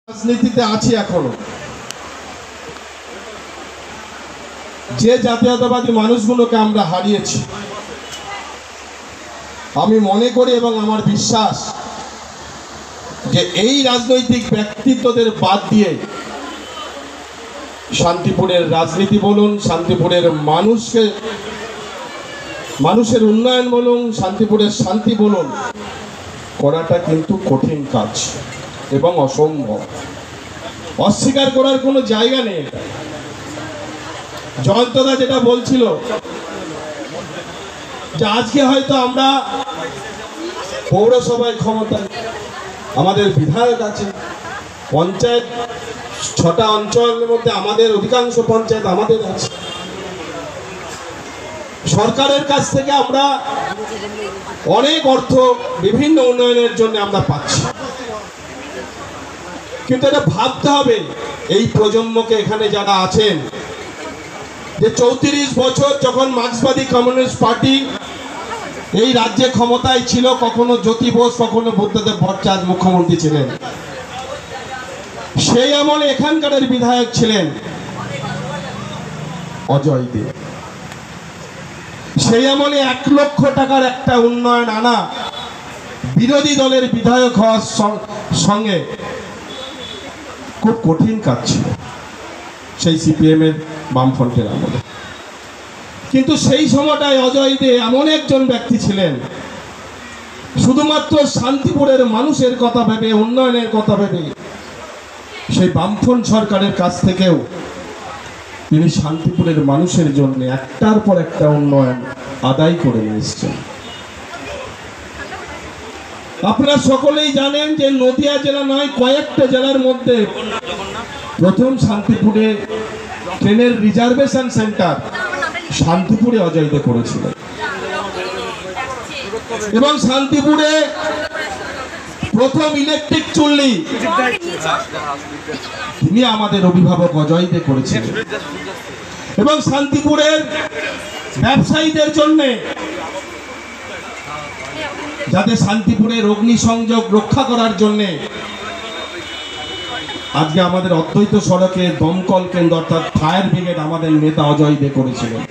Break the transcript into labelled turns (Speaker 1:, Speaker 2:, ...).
Speaker 1: রাজনীতিতে আছি এখনো। যে জাতীয়তাবাদী মানুষগুলোকে আমরা হারিয়েছি, আমি মনে করি এবং আমার বিশ্বাস যে এই রাজনৈতিক ব্যক্তিত্বদের বাদ দিয়ে শান্তিপুরের রাজনীতি বলুন, শান্তিপুরের মানুষের উন্নয়ন বলুন, শান্তিপুরের শান্তি বলুন, করাটা কিন্তু কঠিন কাজ এবং অসম্ভব। অস্বীকার করার কোনো জায়গা নেই। জয়ন্তদা যেটা বলছিল যে আজকে হয়তো আমরা পৌরসভায় ক্ষমতায়, আমাদের বিধায়ক আছে, পঞ্চায়েত 6টা অঞ্চলের মধ্যে আমাদের অধিকাংশ পঞ্চায়েত আমাদের আছে, সরকারের কাছ থেকে আমরা অনেক অর্থ বিভিন্ন উন্নয়নের জন্য আমরা পাচ্ছি। কিন্তু এটা ভাবতে হবে এই প্রজন্মকে, এখানে যারা আছেন, যে 34 বছর যখন মার্ক্সবাদী কমিউনিস্ট পার্টি এই রাজ্যে ক্ষমতায় ছিল, কখনো জ্যোতি বোস, কখনো বুদ্ধদেব ভট্টাচার্য মুখ্যমন্ত্রী ছিলেন, সেই আমলে এখানকার বিধায়ক ছিলেন অজয় দে। সেই আমলে 1 লক্ষ টাকার একটা উন্নয়ন আনা বিরোধী দলের বিধায়ক হওয়ার সঙ্গে খুব কঠিন কাজ ছিল সেই সিপিএম এর বামফ্রন্টের আমলে। কিন্তু সেই সময়টায় অজয় দে এমন একজন ব্যক্তি ছিলেন, শুধুমাত্র শান্তিপুরের মানুষের কথা ভেবে, উন্নয়নের কথা ভেবে সেই বামফ্রন্ট সরকারের কাছ থেকেও তিনি শান্তিপুরের মানুষের জন্য একটার পর একটা উন্নয়ন আদায় করে এসেছেন। আপনারা সকলেই জানেন যে নদিয়া জেলা নয়, কয়েকটা জেলার মধ্যে প্রথম শান্তিপুরে ট্রেনের রিজার্ভেশন সেন্টার শান্তিপুরে অজয় দে করেছিলেন, এবং শান্তিপুরে প্রথম ইলেকট্রিক চুল্লি তিনি আমাদের অভিভাবক অজয় দে করেছিলেন। এবং শান্তিপুরের ব্যবসায়ীদের জন্য, যাতে শান্তিপুরের অগ্নিসংযোগ রক্ষা করার জন্য আজকে আমাদের অদ্বৈত সড়কে দমকল কেন্দ্র অর্থাৎ ফায়ার ব্রিগেড আমাদের নেতা অজয় দে করেছিলেন।